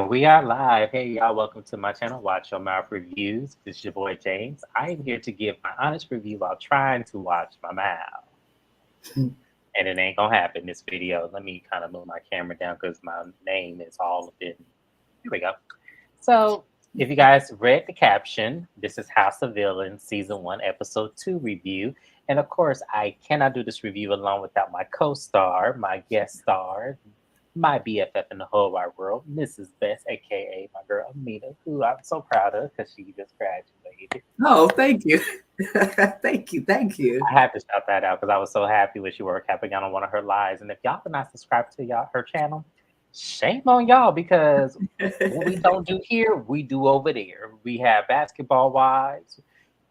We are live. Hey, y'all, welcome to my channel, Watch Your Mouth Reviews. This is your boy James. I am here to give my honest review while trying to watch my mouth. And it ain't gonna happen this video. Let me kind of move my camera down because my name is all up in. Here we go. So, if you guys read the caption, this is House of Villains Season 1, Episode 2 review. And of course, I cannot do this review alone without my co-star, my guest star, my BFF in the whole wide world, Mrs. Best, aka my girl Amina, who I'm so proud of because she just graduated. Oh, thank you. Thank you. I had to shout that out because I was so happy when she worked capping out on one of her lives. And if y'all are not subscribed to her channel, shame on y'all because what we don't do here, we do over there. We have Basketball Wives.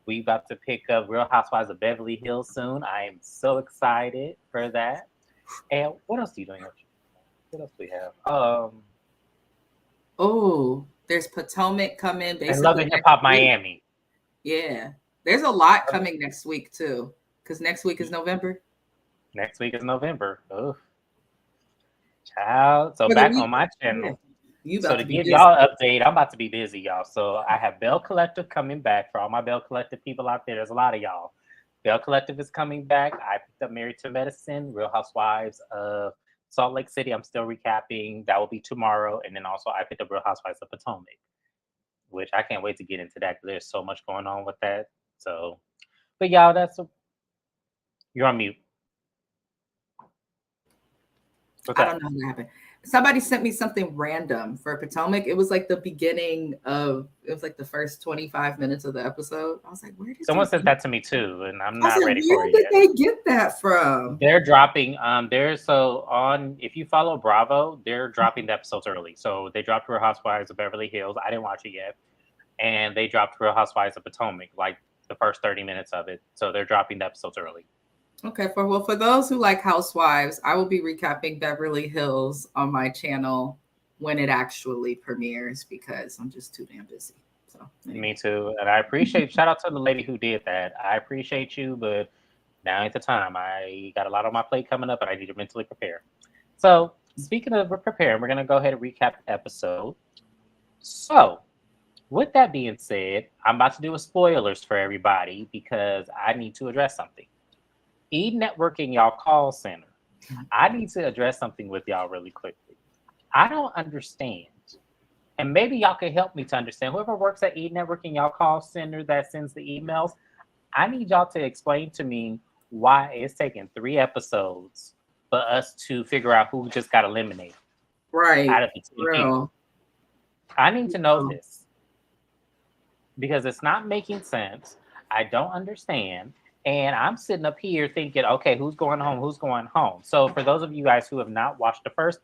We about to pick up Real Housewives of Beverly Hills soon. I am so excited for that. And what else are you doing? What else we have? Oh, there's Potomac coming. And Basically, Love and Hip Hop Miami. Yeah, there's a lot coming next week too, because next week is November. Next week is November. Oof. Child. So back on my channel. Yeah. So to give y'all an update, I'm about to be busy, y'all. So I have Bell Collective coming back. For all my Bell Collective people out there, there's a lot of y'all. Bell Collective is coming back. I picked up Married to Medicine, Real Housewives of Salt Lake City. I'm still recapping. That will be tomorrow. And then also I picked up Real Housewives of Potomac, which I can't wait to get into that because there's so much going on with that. So, but y'all, you're on mute. I don't know what happened. Somebody sent me something random for Potomac. It was like the beginning of, it was like the first 25 minutes of the episode. I was like, where did someone sent that to me too, and I'm not ready for it yet. Where did they get that from? They're dropping, if you follow Bravo, they're dropping the episodes early. So they dropped Real Housewives of Beverly Hills. I didn't watch it yet. And they dropped Real Housewives of Potomac, like the first 30 minutes of it. So they're dropping the episodes early. Okay, for those who like Housewives, I will be recapping Beverly Hills on my channel when it actually premieres because I'm just too damn busy. So anyway. Me too, and I appreciate. Shout out to the lady who did that. I appreciate you, but now ain't the time. I got a lot on my plate coming up, and I need to mentally prepare. So speaking of preparing, we're gonna go ahead and recap the episode. So with that being said, I'm about to do a spoilers for everybody because I need to address something. E-Network in y'all call center. I need to address something with y'all really quickly. I don't understand. And maybe y'all can help me to understand. Whoever works at E-Network in y'all call center that sends the emails, I need y'all to explain to me why it's taking 3 episodes for us to figure out who just got eliminated. Right. Out of the 10 people. I need to know this. Because it's not making sense. I don't understand. And I'm sitting up here thinking, okay, who's going home? Who's going home? So for those of you guys who have not watched the first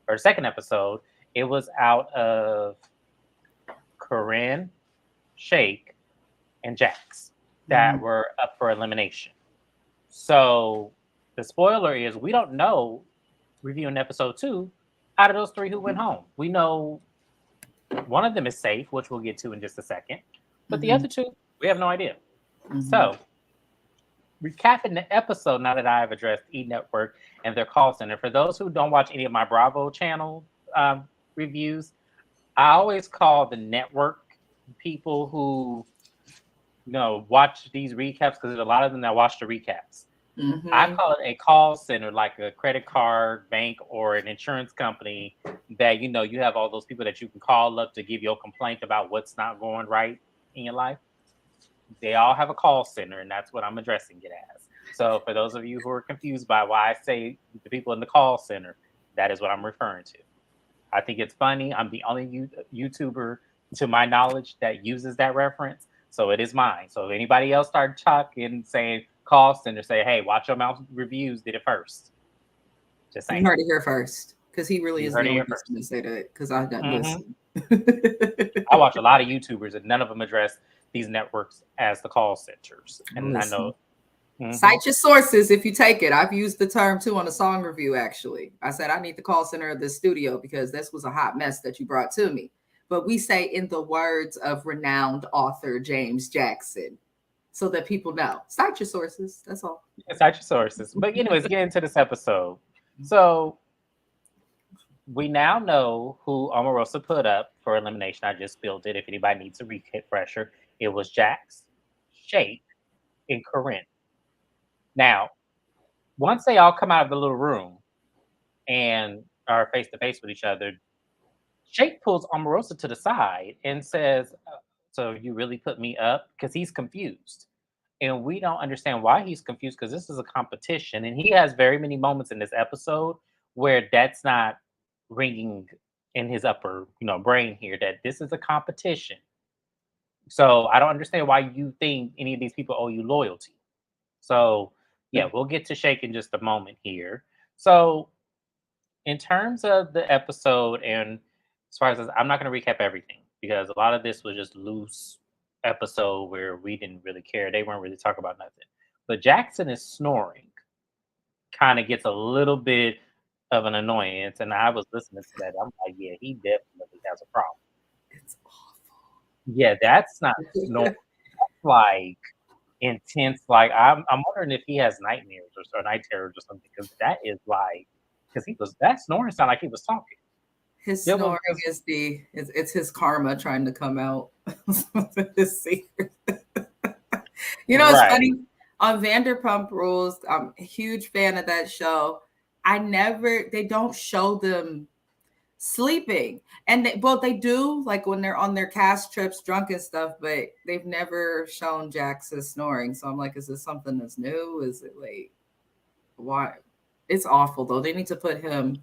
or second episode, it was out of Corinne, Shake, and Jax that were up for elimination. So the spoiler is we don't know, reviewing episode 2, out of those 3 who went home. We know one of them is safe, which we'll get to in just a second. But the other 2, we have no idea. So recapping the episode now that I've addressed E-Network and their call center. For those who don't watch any of my Bravo channel reviews, I always call the network people who watch these recaps, because there's a lot of them that watch the recaps. I call it a call center, like a credit card, bank, or an insurance company that, you have all those people that you can call up to give you a complaint about what's not going right in your life. They all have a call center, and that's what I'm addressing it as. So for those of you who are confused by why I say the people in the call center, that is what I'm referring to. I think it's funny. I'm the only YouTuber, to my knowledge, that uses that reference. So it is mine. So if anybody else started talking, saying call center, say, hey, Watch Your Mouth Reviews did it first. Just saying. You heard it here first, because he really is the only person to say that, because I got listen. I watch a lot of YouTubers, and none of them address these networks as the call centers. And I know. Cite your sources if you take it. I've used the term too on a song review, actually. I said, I need the call center of the studio because this was a hot mess that you brought to me. But we say in the words of renowned author James Jackson, so that people know. Cite your sources. That's all. Cite your sources. But anyways, get into this episode. So We now know who Omarosa put up for elimination. I just spilled it. If anybody needs a refresher, it was Jax, Shake, and Corinne. Now, once they all come out of the little room and are face to face with each other, Shake pulls Omarosa to the side and says, "So you really put me up?" Because he's confused. And we don't understand why he's confused because this is a competition. And he has very many moments in this episode where that's not ringing in his upper, brain here that this is a competition. So I don't understand why you think any of these people owe you loyalty. So yeah, we'll get to Shake in just a moment here. So in terms of the episode, and as far as I'm not going to recap everything because a lot of this was just loose episode where we didn't really care. They weren't really talking about nothing. But Jackson is snoring kind of gets a little bit of an annoyance. And I was listening to that. I'm like, yeah, he definitely has a problem. It's awful. Yeah, that's not snoring. That's like intense. Like I'm wondering if he has nightmares or night terrors or something because that is like because that snoring sounded like he was talking. His There was snoring is it's his karma trying to come out. His secret. It's right. funny on Vanderpump Rules. I'm a huge fan of that show. They don't show them sleeping, and they do like when they're on their cast trips, drunk and stuff. But they've never shown Jackson snoring. So I'm like, is this something that's new? Is it like why? It's awful though. They need to put him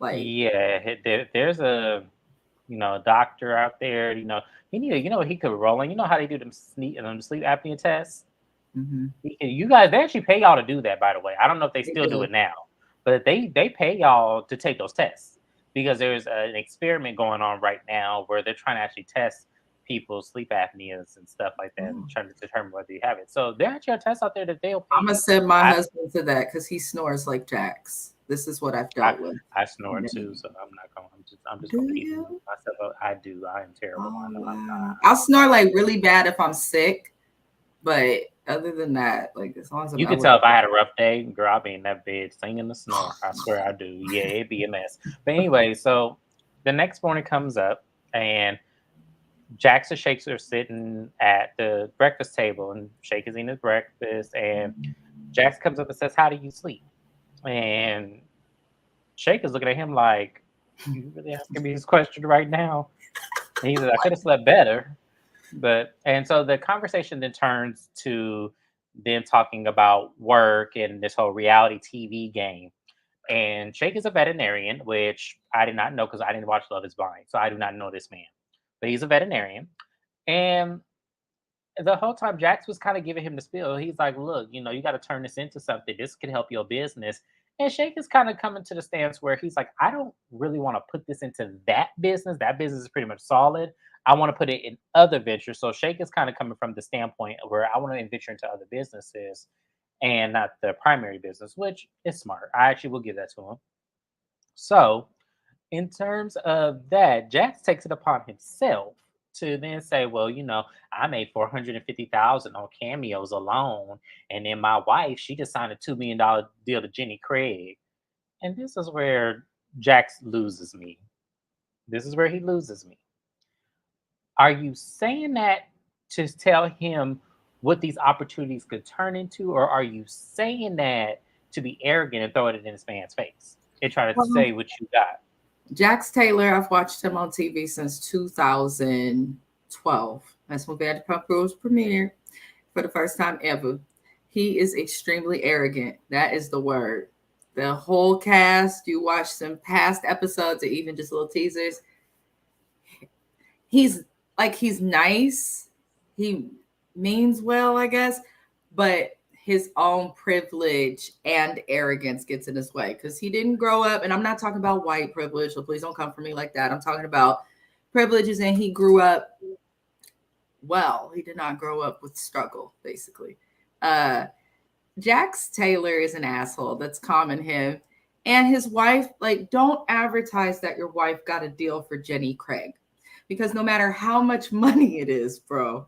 like. Yeah, there's a doctor out there. He need he could roll in. You know how they do them sleep apnea tests. Mm-hmm. You guys, they actually pay y'all to do that. By the way, I don't know if they still do it now, but they pay y'all to take those tests because there's an experiment going on right now where they're trying to actually test people's sleep apneas and stuff like that, and trying to determine whether you have it. So there actually are tests out there that they'll pay. I'm gonna send my husband to that because he snores like Jax. This is what I've dealt with. I snore too, so I'm not going. I'm just going to keep myself up. I do. I am terrible. Oh, I know I'm wow. not. I'll snore like really bad if I'm sick, but other than that, like as long as You can tell if I had a rough day, girl, I'll be in that bed singing the snore. I swear I do. Yeah, it'd be a mess. But anyway, so the next morning comes up and Jax and Shakes are sitting at the breakfast table, and Shake is eating his breakfast, and Jax comes up and says, "How do you sleep?" And Shake is looking at him like, "You really asking me this question right now?" And he said, "I could have slept better." And so the conversation then turns to them talking about work and this whole reality TV game. And Shake is a veterinarian, which I did not know because I didn't watch Love is Blind. So I do not know this man. But he's a veterinarian. And the whole time Jax was kind of giving him the spiel. He's like, "Look, you got to turn this into something. This could help your business." And Shake is kind of coming to the stance where he's like, "I don't really want to put this into that business. That business is pretty much solid. I want to put it in other ventures." So Shake is kind of coming from the standpoint where I want to venture into other businesses and not the primary business, which is smart. I actually will give that to him. So in terms of that, Jax takes it upon himself to then say, "Well, I made 450,000 on cameos alone, and then my wife, she just signed a $2 million deal to Jenny Craig." And this is where Jax loses me. This is where he loses me. Are you saying that to tell him what these opportunities could turn into, or are you saying that to be arrogant and throwing it in this man's face and trying to say what you got? Jax Taylor, I've watched him on TV since 2012. That's when Vanderpump Rules premiered for the first time ever. He is extremely arrogant. That is the word. The whole cast, you watch some past episodes or even just little teasers. He's nice. He means well, I guess, but his own privilege and arrogance gets in his way because he didn't grow up. And I'm not talking about white privilege, so please don't come for me like that. I'm talking about privileges, and he grew up well. He did not grow up with struggle, basically. Jax Taylor is an asshole. That's common him. And his wife, like, don't advertise that your wife got a deal for Jenny Craig because no matter how much money it is, bro,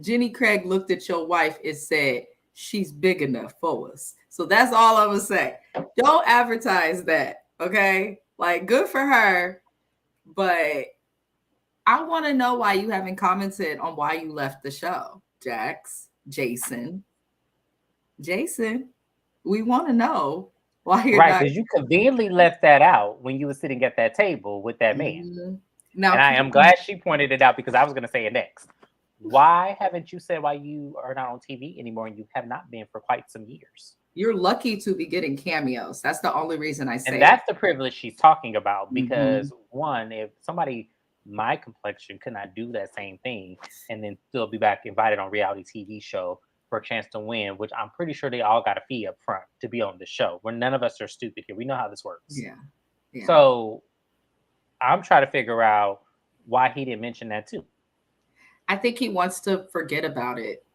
Jenny Craig looked at your wife and said, she's big enough for us. So that's all I'm gonna say. Don't advertise that, okay? Like, good for her, but I want to know why you haven't commented on why you left the show, Jason. We want to know why you're Right, not. because you conveniently left that out when you were sitting at that table with that man. Now, And I am glad she pointed it out because I was going to say it next. Why haven't you said why you are not on TV anymore and you have not been for quite some years? you're lucky to be getting cameos. That's the only reason I say And it. that's the privilege she's talking about because Mhm. one, if somebody my complexion could not do that same thing and then still be back invited on reality TV show for a chance to win, which I'm pretty sure they all got a fee up front to be on the show. Where none of us are stupid here. We know how this works. Yeah. Yeah. So I'm trying to figure out why he didn't mention that too. I think he wants to forget about it.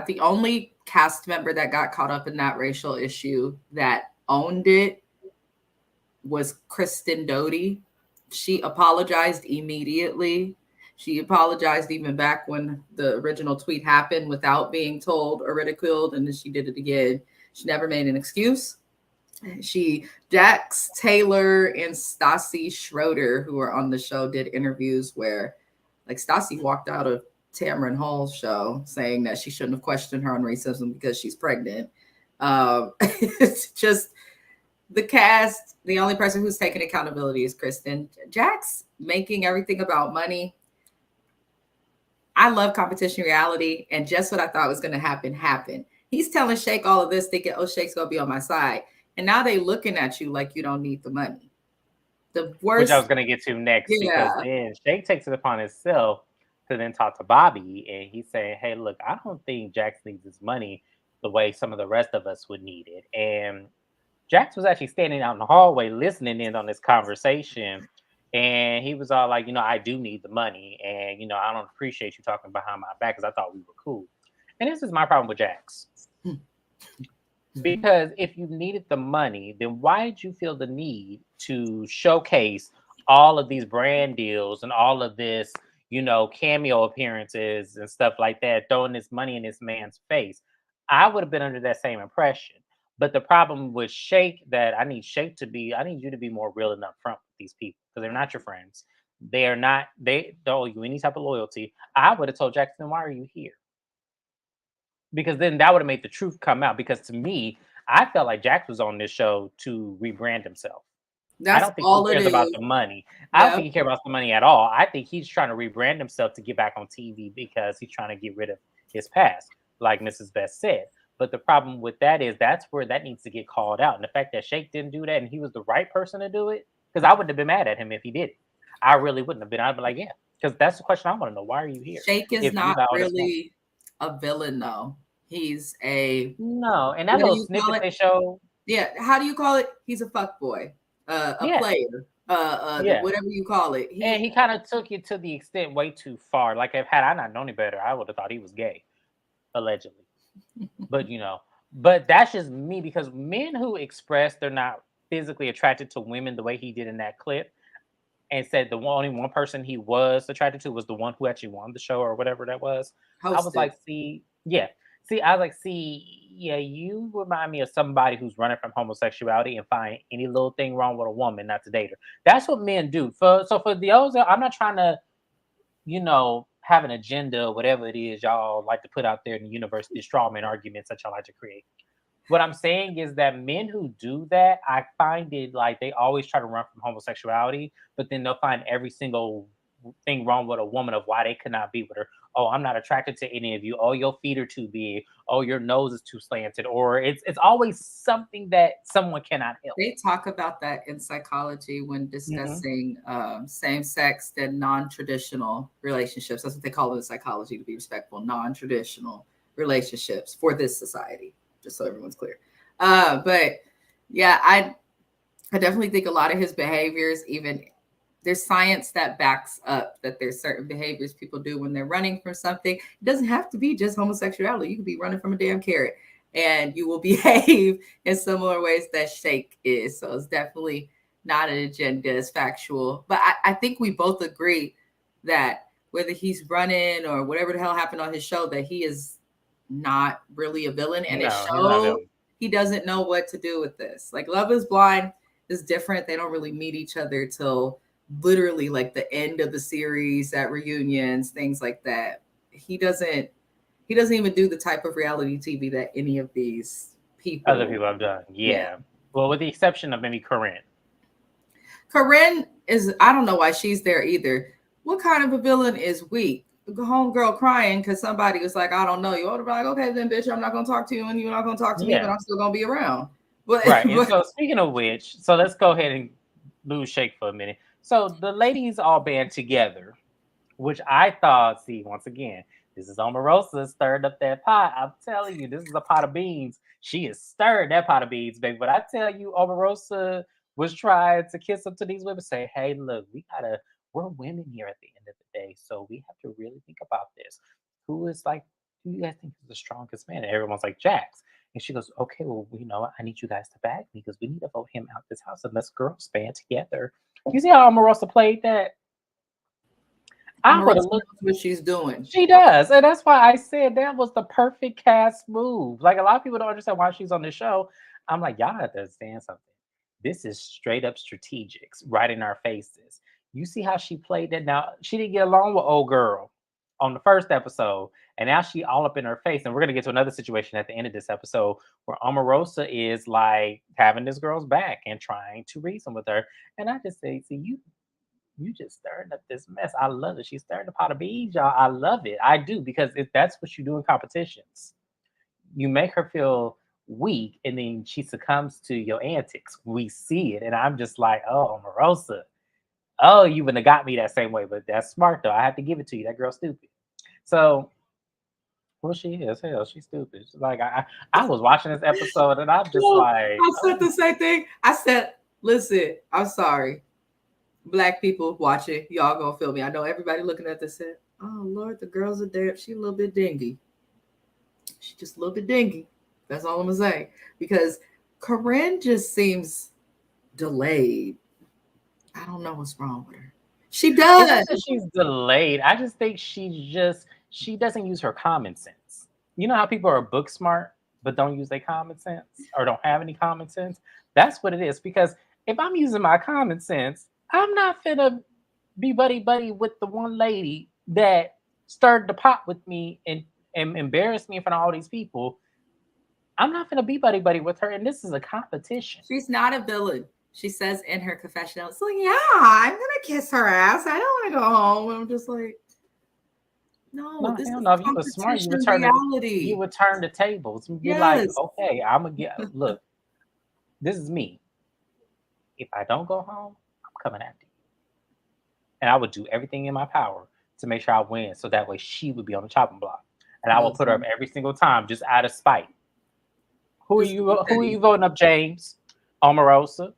The only cast member that got caught up in that racial issue that owned it was Kristen Doty. She apologized immediately. She apologized even back when the original tweet happened without being told or ridiculed, and then she did it again. She never made an excuse. Jax Taylor and Stassi Schroeder, who were on the show, did interviews where, like, Stassi walked out of Tamron Hall's show saying that she shouldn't have questioned her on racism because she's pregnant. It's just the cast. The only person who's taking accountability is Kristen. Jax making everything about money. I love competition reality, and just what I thought was going to happen happened. He's telling Shake all of this, thinking, "Oh, Shake's going to be on my side," and now they looking at you like you don't need the money. The worst. Which I was going to get to next because then Shake takes it upon himself to then talk to Bobby, and he's saying, "Hey, look, I don't think Jax needs his money the way some of the rest of us would need it." And Jax was actually standing out in the hallway listening in on this conversation. And he was all like, I do need the money. And, I don't appreciate you talking behind my back because I thought we were cool. And this is my problem with Jax. Because if you needed the money, then why did you feel the need to showcase all of these brand deals and all of this, cameo appearances and stuff like that, throwing this money in this man's face? I would have been under that same impression. But the problem with Shake that I need you to be more real and upfront with these people because they're not your friends. They are not, they don't owe you any type of loyalty. I would have told Jackson, why are you here? Because then that would have made the truth come out. Because to me, I felt like Jax was on this show to rebrand himself. I That's don't think all he it cares about is. the money. I don't think he cares about the money at all. I think he's trying to rebrand himself to get back on TV because he's trying to get rid of his past, like Mrs. Best said. But the problem with that is that's where that needs to get called out. And the fact that Shake didn't do that and he was the right person to do it, because I wouldn't have been mad at him if he did it. I really wouldn't have been. I'd be like, yeah, because that's the question I want to know. Why are you here? Shake is If you not got all this money. really a villain, though. He's a No, and that what do little you snippet call it? they show. Yeah, how do you call it? He's a fuckboy, a Yeah, player, yeah. whatever you call it. And he kind of took it to the extent way too far. Like, if had I not known any better, I would have thought he was gay, allegedly. But but that's just me because men who express they're not physically attracted to women the way he did in that clip, and said only one person he was attracted to was the one who actually won the show or whatever that was. I was hosted. like, I was like, yeah, you remind me of somebody who's running from homosexuality and find any little thing wrong with a woman not to date her. That's what men do. For the others, I'm not trying to, have an agenda or whatever it is y'all like to put out there in the universe, these straw man arguments that y'all like to create. What I'm saying is that men who do that, I find it like they always try to run from homosexuality, but then they'll find every single thing wrong with a woman of why they could not be with her. Oh, I'm not attracted to any of you. Oh, your feet are too big. Oh, your nose is too slanted. Or it's always something that someone cannot help. They talk about that in psychology when discussing same-sex and non-traditional relationships. That's what they call it in psychology, to be respectful. Non-traditional relationships for this society, just so everyone's clear. But yeah, I definitely think a lot of his behaviors, even there's science that backs up that there's certain behaviors people do when they're running from something. It doesn't have to be just homosexuality. You could be running from a damn carrot and you will behave in similar ways that Shake is. So it's definitely not an agenda, it's factual. But I think we both agree that whether he's running or whatever the hell happened on his show, that he is not really a villain, and it No, he's not a showed villain. he doesn't know what to do with this. Like Love is Blind is different. They don't really meet each other till literally like the end of the series at reunions, things like that. He doesn't even do the type of reality TV that any of these Other people. people have done. Yeah. Yeah. Well, with the exception of maybe Corinne. Corinne is, I don't know why she's there either. What kind of a villain is weak? The homegirl crying because somebody was like, I don't know. You ought to be like, okay, then, bitch, I'm not going to talk to you and you're not going to talk to me, but Yeah. I'm still going to be around. But, Right. And but so speaking of which, so let's go ahead and lose shake for a minute. So the ladies all band together, which I thought, see, once again, this is Omarosa stirred up that pot. I'm telling you, this is a pot of beans. She is stirred that pot of beans, baby. But I tell you, Omarosa was trying to kiss up to these women, say, hey, look, we're women here at the end of the day. So we have to really think about this. Who you guys think is the strongest man? And everyone's like, Jax. And she goes, okay, well, you know, I need you guys to back me because we need to vote him out this house and let's girls band together. You see how Omarosa played that? I would Omarosa have knows looked. what she's doing. She does, and that's why I said that was the perfect cast move. Like a lot of people don't understand why she's on the show. I'm like, y'all have to understand something. This is straight up strategics, right in our faces. You see how she played that? Now she didn't get along with old girl on the first episode, and now she all up in her face. And we're gonna get to another situation at the end of this episode where Omarosa is like having this girl's back and trying to reason with her. And I just say, see, you just stirring up this mess. I love it. She's stirring the pot of beans, y'all. I love it. I do because that's what you do in competitions. You make her feel weak, and then she succumbs to your antics. We see it, and I'm just like, oh, Marosa. Oh, you wouldn't have got me that same way, but that's smart though. I have to give it to you. That girl's stupid. So, well, she is. Hell, she's stupid. Like I was watching this episode, and I'm just No, like, I said oh, the same thing. I said, listen, I'm sorry. Black people watching, y'all gonna feel me. I know everybody looking at this said, oh Lord, the girls are there. She a little bit dingy. She just a little bit dingy. That's all I'm gonna say. Because Corinne just seems delayed. I don't know what's wrong with her. She it's not does. that she's delayed. I just think she doesn't use her common sense. You know how people are book smart but don't use their common sense or don't have any common sense? That's what it is. Because if I'm using my common sense, I'm not finna be buddy buddy with the one lady that stirred the pot with me and embarrassed me in front of all these people. I'm not gonna be buddy buddy with her, and this is a competition. She's not a villain. She says in her confessional, so yeah, I'm gonna kiss her ass. I don't want to go home. I'm just like, no, No, this hell is no. If you were smart, competition you reality. would turn the tables and be like, Yes. okay, I'm gonna get look. This is me. If I don't go home, I'm coming after you, and I would do everything in my power to make sure I win, so that way she would be on the chopping block, and I will put her up Listen, every single time just out of spite. just to be Who are you petty. voting up, James? Omarosa,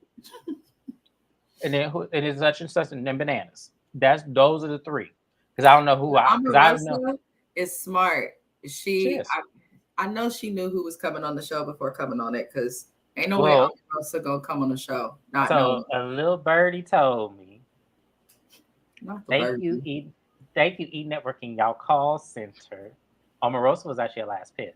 and then who? And it's such and such, and then bananas. Those are the three. Because I don't know who I. Because I don't know. Omarosa is smart. She She, is. I know she knew who was coming on the show before coming on it because ain't no way Well, Omarosa gonna come on the show not knowing. so a little birdie told me, Not the "Thank you, virgin. thank you, E Networking, y'all call center." Omarosa was actually a last pick.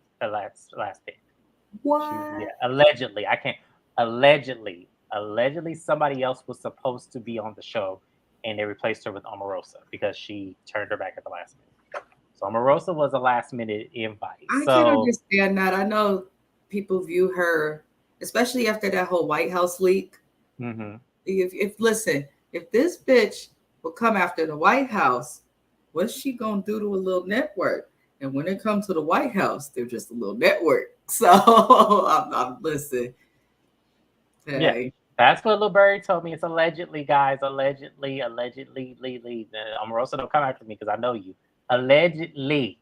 What? Yeah, allegedly. I can't. Allegedly, somebody else was supposed to be on the show, and they replaced her with Omarosa because she turned her back at the last minute. So Omarosa was a last minute invite. I can So understand that. I know people view her, especially after that whole White House leak. mhm. If listen, if this bitch will come after the White House, what's she gonna do to a little network? And when it comes to the White House, they're just a little network. So I'm listen. Yeah, Hey, that's what Lil Bird told me. It's allegedly, guys. Allegedly, Lee. Omarosa, don't come after me because I know you. Allegedly.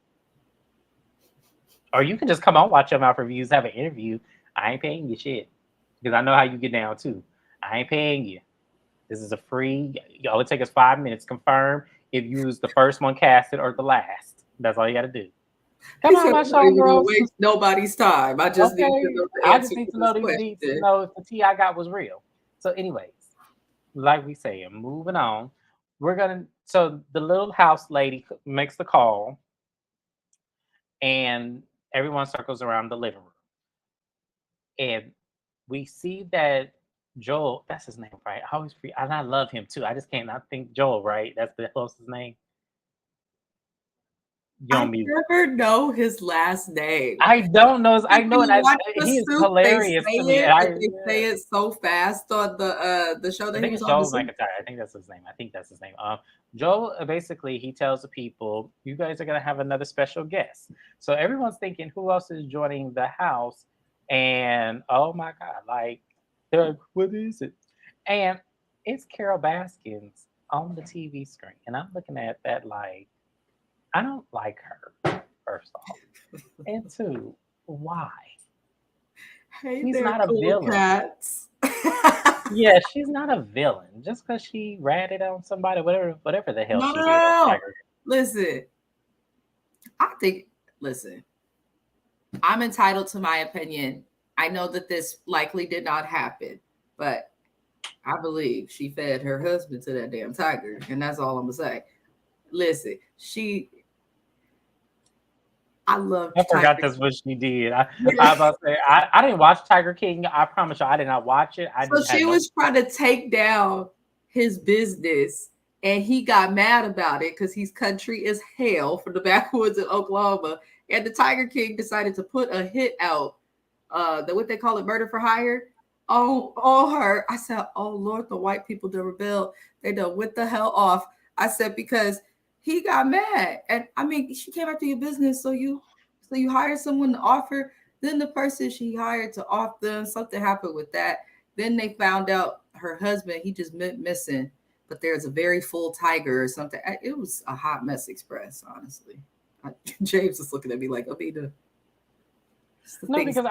Or you can just come on, watch your mouth reviews, have an interview. I ain't paying you shit. Because I know how you get down too. I ain't paying you. This is a free, all it takes us 5 minutes. Confirm if you was the first one casted or the last. That's all you gotta do. Come he on, said, my I'm not show, even gonna bros. waste nobody's time. I just need to Okay. know the I just answer need to to this know need to question. know if the tea I got was real. So, anyways, like we say, moving on. We're gonna so the little house lady makes the call, and everyone circles around the living room. And we see that Joel, that's his name, right? I always free, and I love him too. I just can't not think Joel, right? That's the host's name. You I on mute. never know his last name. I don't know. I Like know when it. you watch the He is Soup, they hilarious say to me. it, And but they say it so fast on the show I that he think was it's on. The Joel Soup. McIntyre. I think that's his name. I think that's his name. Joel basically he tells the people, "You guys are gonna have another special guest." So everyone's thinking, "Who else is joining the house?" And oh my god, like, they're like, "What is it?" And it's Carol Baskins on the TV screen, and I'm looking at that like, I don't like her. First off, and two, why? Hey She's there, not a cool villain. cats. Yeah, she's not a villain. Just because she ratted on somebody, whatever the hell No, she no, did on no. Tiger. Listen, I think, listen, I'm entitled to my opinion. I know that this likely did not happen, but I believe she fed her husband to that damn tiger. And that's all I'm going to say. Listen, I loved I Tiger forgot that's what she did. I King. was about to say, I didn't watch Tiger King. I promise you, I did not watch it. I So just she had no. was trying to take down his business, and he got mad about it because he's country as hell from the backwoods of Oklahoma. And the Tiger King decided to put a hit out, what they call it, murder for hire, on her. I said, "Oh Lord, the white people that rebelled, they done went the hell off." I said because he got mad, and I mean, she came after your business, so you hired someone to offer. Then the person she hired to off them, something happened with that. Then they found out her husband, he just went missing, but there's a very full tiger or something. It was a hot mess express, honestly. James is looking at me like, Abida. No, because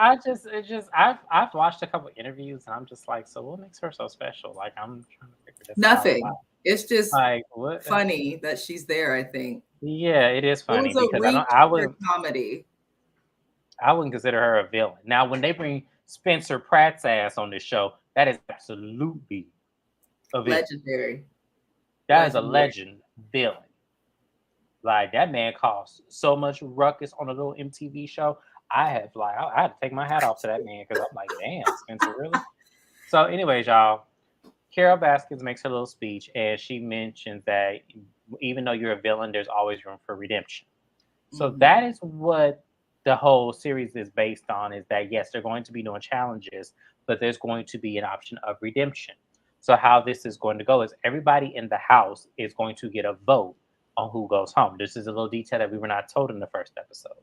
I've watched a couple interviews and I'm just like, so what makes her so special? Like I'm trying to figure this out. Nothing. It's just Like what? funny that she's there, I think. Yeah, it is It funny was a because reach for their comedy. I wouldn't consider her a villain. Now, when they bring Spencer Pratt's ass on this show, that is absolutely a villain. Legendary. That is a legend villain. Like that man caused so much ruckus on a little MTV show. I had to take my hat off to that man because I'm like, damn, Spencer, really? So, anyways, y'all, Carol Baskins makes her little speech and she mentions that even though you're a villain, there's always room for redemption. So that is what the whole series is based on, is that yes, they're going to be doing challenges, but there's going to be an option of redemption. So how this is going to go is everybody in the house is going to get a vote on who goes home. This is a little detail that we were not told in the first episode.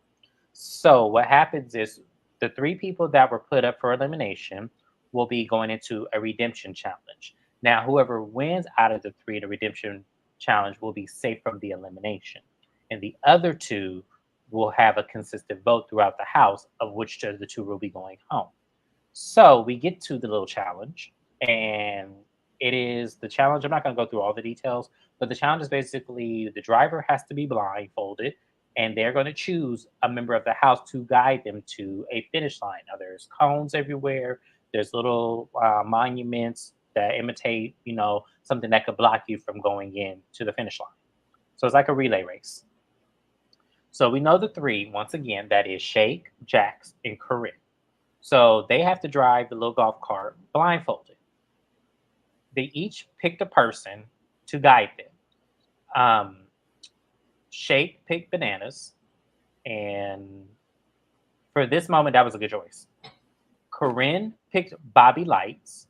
So what happens is the three people that were put up for elimination will be going into a redemption challenge. Now, whoever wins out of the three in the redemption challenge will be safe from the elimination. And the other two will have a consistent vote throughout the house of which of the two will be going home. So we get to the little challenge, and it is the challenge. I'm not going to go through all the details, but the challenge is basically the driver has to be blindfolded, and they're going to choose a member of the house to guide them to a finish line. Now, there's cones everywhere. There's little monuments that imitate, something that could block you from going in to the finish line. So it's like a relay race. So we know the three, once again, that is Shake, Jax, and Corinne. So they have to drive the little golf cart blindfolded. They each picked a person to guide them. Shake picked Bananas, and for this moment, that was a good choice. Corinne picked Bobby Lights.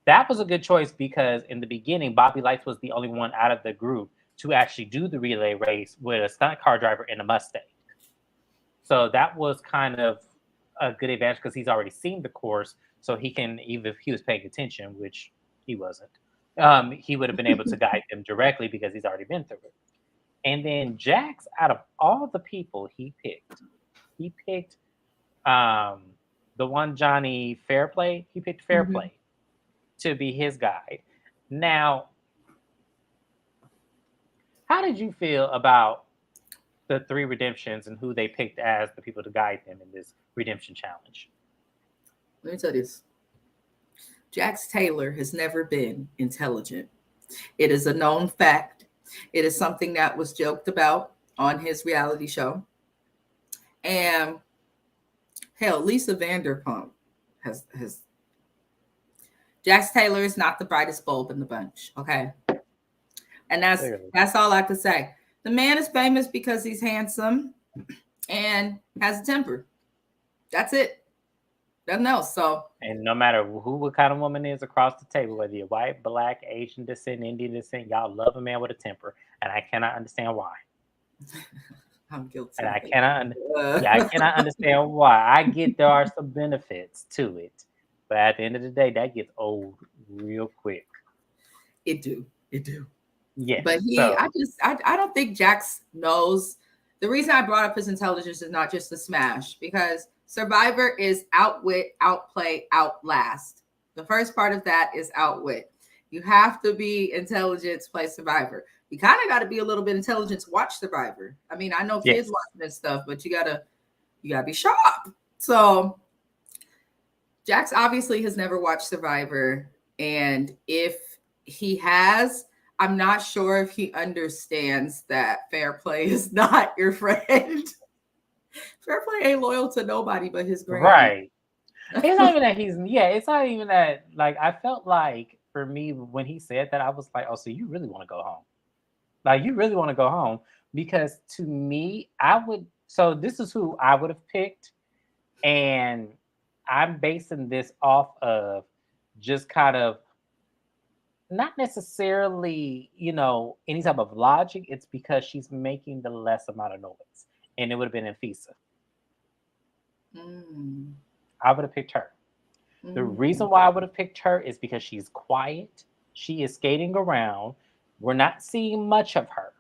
That was a good choice because in the beginning, Bobby Lights was the only one out of the group to actually do the relay race with a stunt car driver in a Mustang. So that was kind of a good advantage because he's already seen the course. So he can, even if he was paying attention, which he wasn't, he would have been able to guide them directly because he's already been through it. And then Jax, out of all the people he picked the one Johnny Fairplay. He picked Fairplay to be his guide. Now, how did you feel about the three redemptions and who they picked as the people to guide them in this redemption challenge? Let me tell you this. Jax Taylor has never been intelligent. It is a known fact. It is something that was joked about on his reality show. And Hell, Lisa Vanderpump has Jax Taylor is not the brightest bulb in the bunch. Okay. And that's all I could say. The man is famous because he's handsome and has a temper. That's it. Nothing else. So, and no matter what kind of woman is across the table, whether you're white, black, Asian descent, Indian descent, y'all love a man with a temper, and I cannot understand why. I'm guilty. And I cannot understand why. I get there are some benefits to it, but at the end of the day, that gets old real quick. It do. Yeah. But I don't think Jax knows. The reason I brought up his intelligence is not just the smash, because Survivor is outwit, outplay, outlast. The first part of that is outwit. You have to be intelligent to play Survivor. You kind of got to be a little bit intelligent to watch Survivor. I mean, I know kids watching this stuff, but you gotta be sharp. So Jax obviously has never watched Survivor, and if he has, I'm not sure if he understands that fair play is not your friend. Fair play ain't loyal to nobody but his granny. Right. It's not even that it's not even that, like, I felt like for me when he said that, I was like, oh, so you really want to go home. Like, you really want to go home, because to me, so this is who I would have picked. And I'm basing this off of just kind of not necessarily, any type of logic. It's because she's making the less amount of noise. And it would have been Anfisa. I would have picked her. The reason why I would have picked her is because she's quiet. She is skating around. We're not seeing much of her.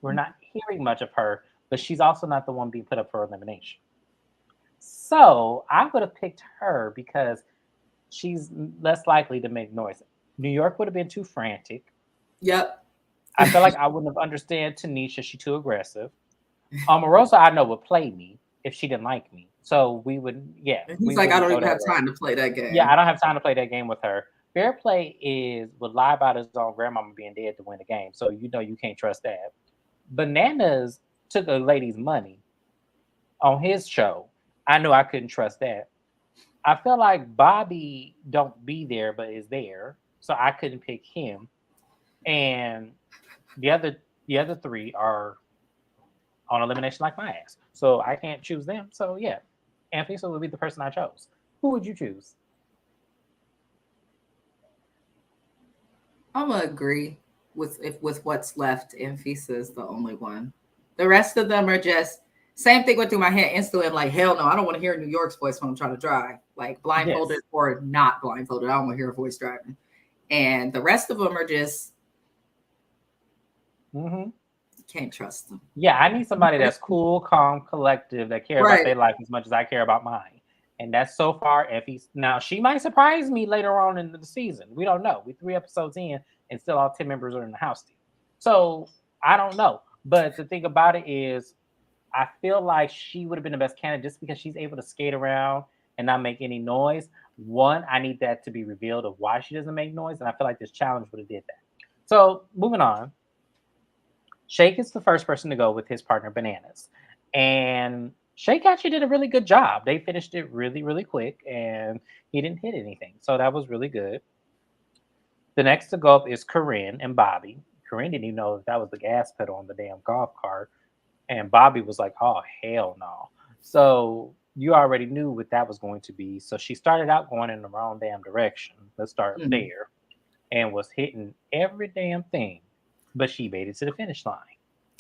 We're not hearing much of her, but she's also not the one being put up for elimination. So I would have picked her because she's less likely to make noise. New York would have been too frantic. Yep. I feel like I wouldn't have understood Tanisha. She's too aggressive. Omarosa, I know, would play me if she didn't like me. So we would, He's like, I don't even have time to play that game. Yeah, I don't have time to play that game with her. Fair play would lie about his own grandmama being dead to win the game. So you can't trust that. Bananas took a lady's money on his show. I knew I couldn't trust that. I feel like Bobby don't be there, but is there. So I couldn't pick him. And the other three are on elimination like my ass. So I can't choose them. So yeah, Anfisa would be the person I chose. Who would you choose? I'm gonna agree with what's left. Anfisa is the only one. The rest of them are just same thing went through my head instantly. I'm like, hell no, I don't want to hear New York's voice when I'm trying to drive. Like blindfolded or not blindfolded. I don't want to hear a voice driving. And the rest of them are just can't trust them. Yeah, I need somebody that's cool, calm, collective, that care about their life as much as I care about mine. And that's so far Effie's. Now, she might surprise me later on in the season. We don't know. We're 3 episodes in, and still all 10 members are in the house still. So, I don't know. But the thing about it is, I feel like she would have been the best candidate just because she's able to skate around and not make any noise. One, I need that to be revealed of why she doesn't make noise, and I feel like this challenge would have did that. So, moving on. Shake is the first person to go with his partner, Bananas. And Shake actually did a really good job. They finished it really, really quick, and he didn't hit anything. So that was really good. The next to go up is Corinne and Bobby. Corinne didn't even know that was the gas pedal on the damn golf cart. And Bobby was like, oh, hell no. So you already knew what that was going to be. So she started out going in the wrong damn direction. Let's start there. And was hitting every damn thing. But she made it to the finish line.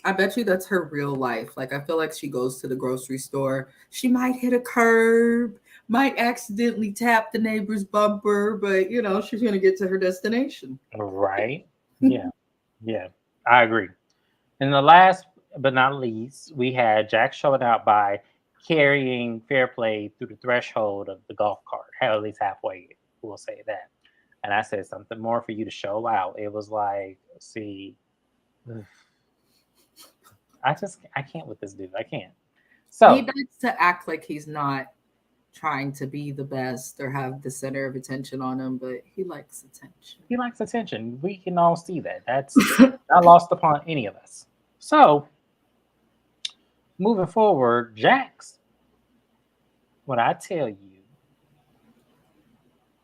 I bet you that's her real life. Like, I feel like she goes to the grocery store. She might hit a curb, might accidentally tap the neighbor's bumper, but, she's going to get to her destination. Right. Yeah. Yeah. I agree. And the last but not least, we had Jack showing out by carrying Fair Play through the threshold of the golf cart, at least halfway, we'll say that. And I said something more for you to show out. It was like, see, I can't with this dude. I can't. So he likes to act like he's not trying to be the best or have the center of attention on him, but he likes attention. He likes attention. We can all see that. That's not lost upon any of us. So moving forward, Jax When I tell you,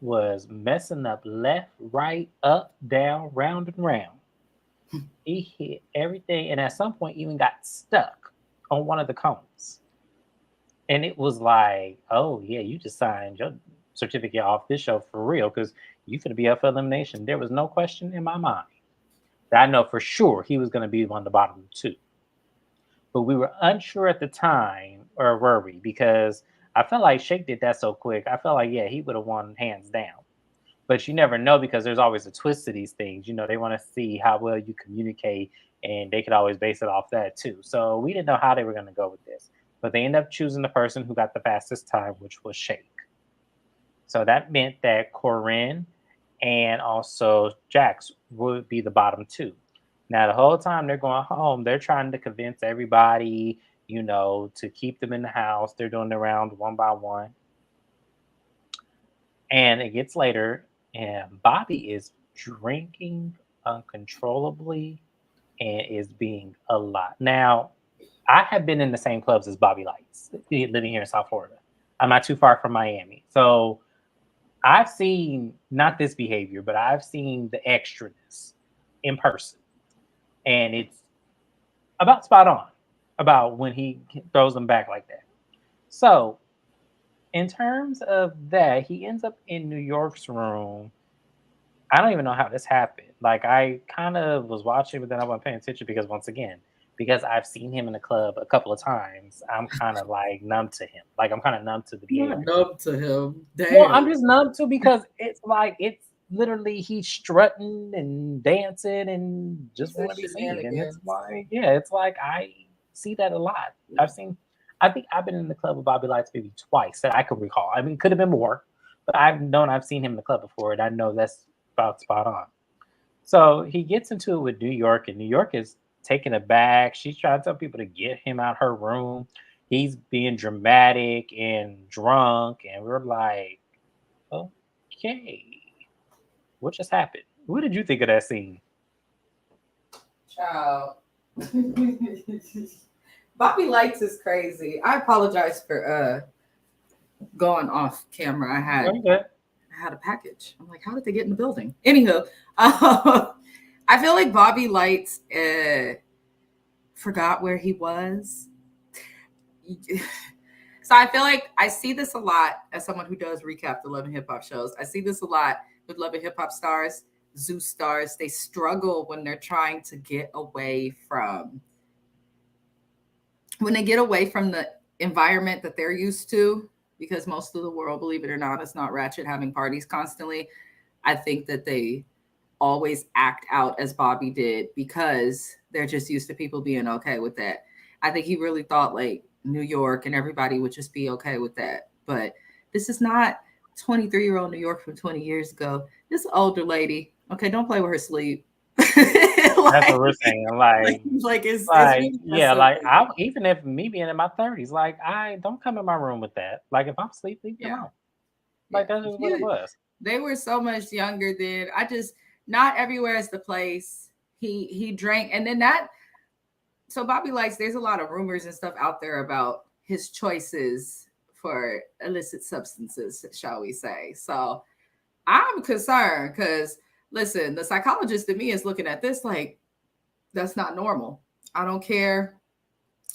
was messing up left, right, up, down, round, and round. He hit everything, and at some point, even got stuck on one of the cones. And it was like, oh yeah, you just signed your certificate off this show for real because you finna be up for elimination. There was no question in my mind that I know for sure he was gonna be one of the bottom two. But we were unsure at the time, or were we? Because I felt like Shake did that so quick. I felt like, yeah, he would have won hands down. But you never know because there's always a twist to these things. You know, they want to see how well you communicate, and they could always base it off that too. So we didn't know how they were going to go with this. But they ended up choosing the person who got the fastest time, which was Shake. So that meant that Corinne and also Jax would be the bottom two. Now, the whole time they're going home, they're trying to convince everybody, to keep them in the house. They're doing the round one by one. And it gets later, and Bobby is drinking uncontrollably and is being a lot. Now, I have been in the same clubs as Bobby Lights, living here in South Florida. I'm not too far from Miami. So I've seen not this behavior, but I've seen the extraness in person. And it's about spot on about when he throws them back like that. So, in terms of that, he ends up in New York's room. I don't even know how this happened. Like, I kind of was watching, but then I wasn't paying attention because, once again, because I've seen him in the club a couple of times, I'm kind of like numb to him. Like, I'm kind of numb to the You're not behavior. numb to him. Well, Damn. I'm just numb too because it's like it's literally he's strutting and dancing and These just are want to be seen. And it's shenanigans. like, yeah, it's like I see that a lot. I think I've been in the club with Bobby Lights maybe twice that I could recall. I mean, could have been more, but I've seen him in the club before, and I know that's about spot on. So he gets into it with New York, and New York is taken aback. She's trying to tell people to get him out her room. He's being dramatic and drunk, and we're like, okay, what just happened? What did you think of that scene? Child. Bobby Lights is crazy. I apologize for going off camera. Okay. I had a package. I'm like, how did they get in the building? Anywho, I feel like Bobby Lights forgot where he was. So I feel like I see this a lot as someone who does recap the Love and Hip Hop shows. I see this a lot with Love and Hip Hop stars, Zeus stars. They struggle when they're trying to get away from the environment that they're used to, because most of the world, believe it or not, is not ratchet having parties constantly. I think that they always act out as Bobby did because they're just used to people being okay with that. I think he really thought like New York and everybody would just be okay with that. But this is not 23-year-old New York from 20 years ago. This older lady, okay, don't play with her sleep. That's like, what we're saying. it's Like, really yeah, messed up. like I even if me being in my 30s, like I don't come in my room with that. Like if I'm asleep, leave me Yeah. alone. Yeah. Like that's just what it was. They were so much younger then. Not everywhere is the place. He drank, and then that. So Bobby Lights, there's a lot of rumors and stuff out there about his choices for illicit substances, shall we say. So I'm concerned because listen, the psychologist in me is looking at this like that's not normal. I don't care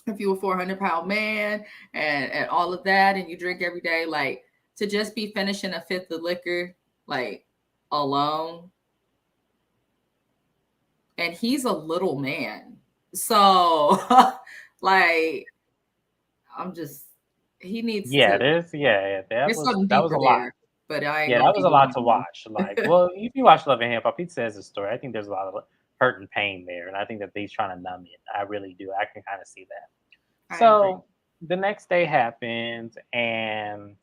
if you're a 400-pound man and all of that and you drink every day, like to just be finishing a fifth of liquor like alone. And he's a little man. So like I'm just he needs Yeah, to that there's something was a deeper lot. there, but I ain't Yeah, gonna that was be a lot doing to watch. Like, well, if you watch Love and Hip Hop, he says the story. I think there's a lot of hurt and pain there, and I think that he's trying to numb it. I really do. I can kind of see that. I agree. So the next day happens, and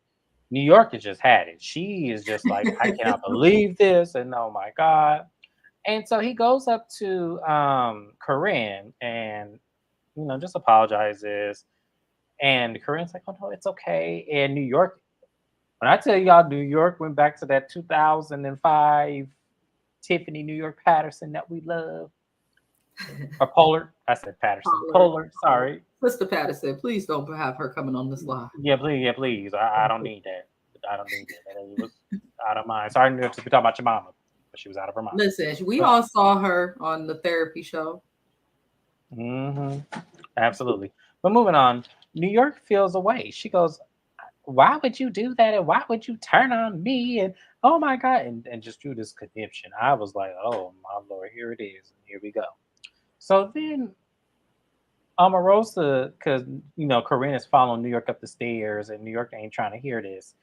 New York has just had it. She is just like, I cannot believe this, and oh my god. And so he goes up to Corinne and just apologizes. And Corinne's like, oh no, it's okay. And New York, when I tell y'all, New York went back to that 2005 Tiffany New York Patterson that we love. Or Polar. I said Patterson. Pollard. Polar. Sorry. Mr. Patterson, please don't have her coming on this live. Yeah, please. I don't need that. I don't need that. It was out of mind. Sorry to be talking about your mama, but she was out of her mind. Listen, we all saw her on the therapy show. Absolutely. But moving on, New York feels away. She goes, why would you do that? And why would you turn on me? And oh my God. And just do this conniption. I was like, oh my Lord, here it is. And here we go. So then Omarosa, because Corinne is following New York up the stairs, and New York ain't trying to hear this.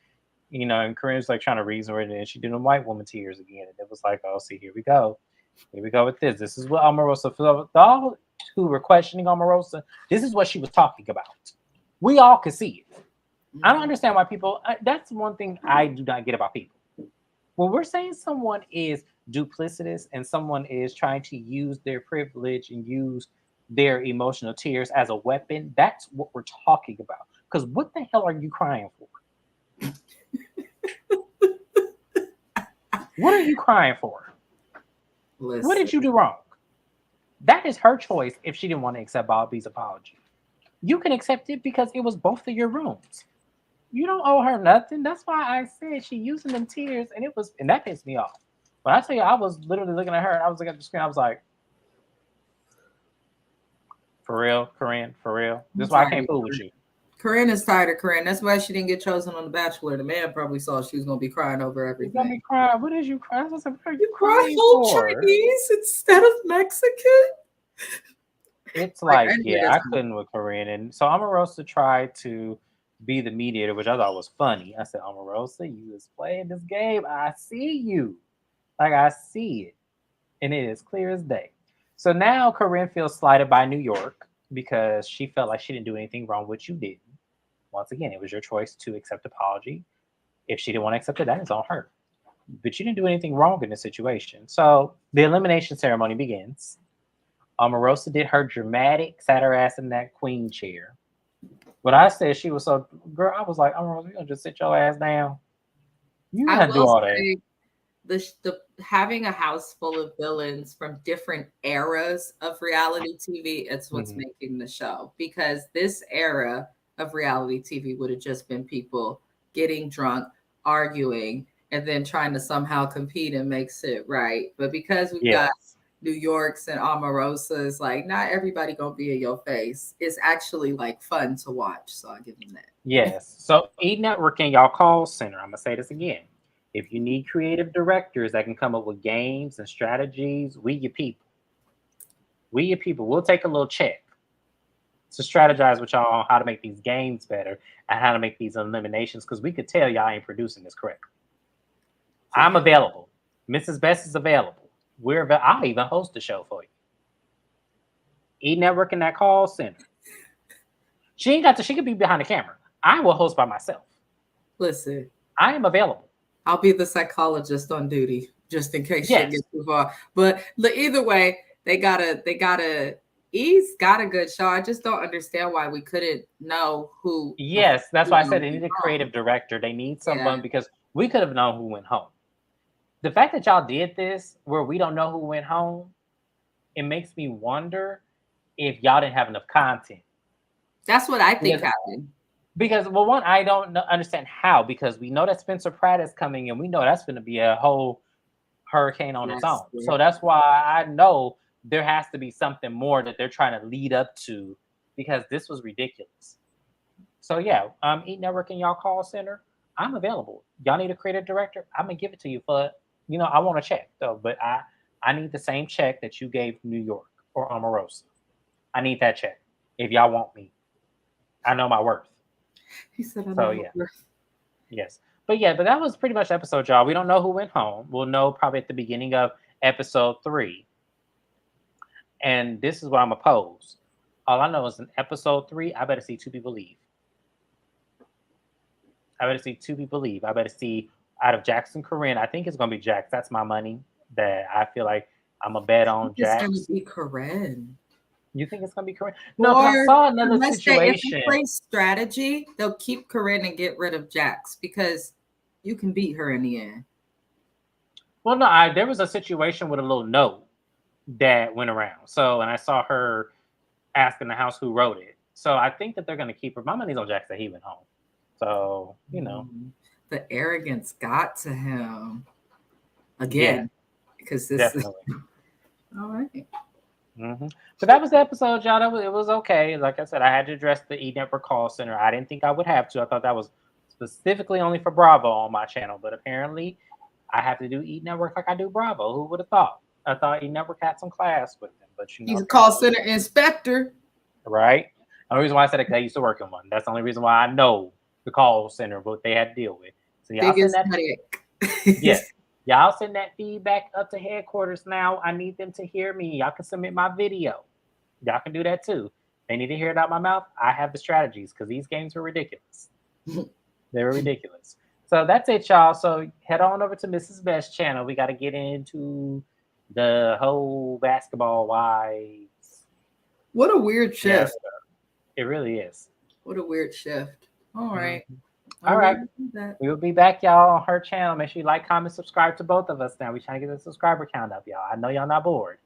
And Corinne's like trying to reason with it, and she doing white woman tears again. And it was like, oh, see, here we go. Here we go with this. This is what Omarosa felt. All who were questioning Omarosa, this is what she was talking about. We all could see it. I don't understand why people, that's one thing I do not get about people. When we're saying someone is duplicitous and someone is trying to use their privilege and use their emotional tears as a weapon, that's what we're talking about. Because what the hell are you crying for? What are you crying for? Listen. What did you do wrong? That is her choice if she didn't want to accept Bobby's apology. You can accept it because it was both of your rooms. You don't owe her nothing. That's why I said she using them tears, and that pissed me off. But I tell you, I was literally looking at her, and I was looking at the screen. I was like, for real, Corinne, for real. This is why I can't fool with you. Corinne is tired of Corinne. That's why she didn't get chosen on The Bachelor. The man probably saw she was going to be crying over everything. You're going to be crying. What is you crying? I was like, what are you crying for? Chinese instead of Mexican? It's like yeah, I couldn't with Corinne. And so Omarosa tried to be the mediator, which I thought was funny. I said, Omarosa, you is playing this game. I see you. Like, I see it. And it is clear as day. So now Corinne feels slighted by New York because she felt like she didn't do anything wrong, which you didn't. Once again, it was your choice to accept apology. If she didn't want to accept it, that is on her. But you didn't do anything wrong in this situation. So the elimination ceremony begins. Omarosa did her dramatic, sat her ass in that queen chair. When I said she was so, girl, I was like, Omarosa, you gonna just sit your ass down? You gotta do all that. The having a house full of villains from different eras of reality TV, it's what's making the show. Because this era of reality TV would have just been people getting drunk, arguing, and then trying to somehow compete and make it right. But because we've got New York's and Omarosa's, like, not everybody gonna be in your face. It's actually like fun to watch. So I'll give them that. Yes. So E-Network y'all call center. I'm gonna say this again. If you need creative directors that can come up with games and strategies, we your people. We your people. We'll take a little check to strategize with y'all on how to make these games better and how to make these eliminations, because we could tell y'all ain't producing this correctly. I'm available. Mrs. Best is available. I'll even host the show for you. E-Network in that call center. She could be behind the camera. I will host by myself. Listen, I am available. I'll be the psychologist on duty just in case shit gets too far. But either way, He's got a good show. I just don't understand why we couldn't know who. Yes, that's why I said they need a creative director. They need someone because we could have known who went home. The fact that y'all did this where we don't know who went home, it makes me wonder if y'all didn't have enough content. That's what I think happened. Because, well, one, I don't understand how, because we know that Spencer Pratt is coming and we know that's going to be a whole hurricane on its own. So that's why I know there has to be something more that they're trying to lead up to, because this was ridiculous. So yeah, E-Network in y'all call center, I'm available. Y'all need a creative director? I'm going to give it to you for, I want a check though, but I need the same check that you gave New York or Omarosa. I need that check if y'all want me. I know my worth. He said, I know my worth. Yes. But that was pretty much the episode, y'all. We don't know who went home. We'll know probably at the beginning of episode 3. And this is what I'm going to pose. All I know is in episode 3, I better see 2 people leave. I better see 2 people leave. I better see out of Jax and Corinne. I think it's going to be Jax. That's my money that I feel like I'm a bet on Jax. It's going to be Corinne. You think it's going to be Corinne? No, I saw another situation. If they play strategy, they'll keep Corinne and get rid of Jax because you can beat her in the end. Well, no, there was a situation with a little note that went around. So, and I saw her asking the house who wrote it. So I think that they're going to keep her. My money's on Jack that he went home. So, you know. The arrogance got to him again. Because this definitely. All right. But that was the episode, y'all. It was okay. Like I said, I had to address the E Network call center. I didn't think I would have to. I thought that was specifically only for Bravo on my channel. But apparently, I have to do E Network like I do Bravo. Who would have thought? I thought E Network had some class with them. But you know, he's a call center inspector. Right? The only reason why I said it, I used to work in one. That's the only reason why I know the call center, what they had to deal with. So y'all send that. Yes. Y'all send that feedback up to headquarters now. I need them to hear me. Y'all can submit my video. Y'all can do that too. They need to hear it out my mouth. I have the strategies because these games were ridiculous. They were ridiculous. So that's it, y'all. So head on over to Mrs. Best channel. We got to get into the whole basketball wise. What a weird shift. Yeah, it really is. What a weird shift. All right. All right. We will be back, y'all, on her channel. Make sure you like, comment, subscribe to both of us now. We're trying to get the subscriber count up, y'all. I know y'all not bored.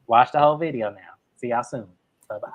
Watch the whole video now. See y'all soon. Bye-bye.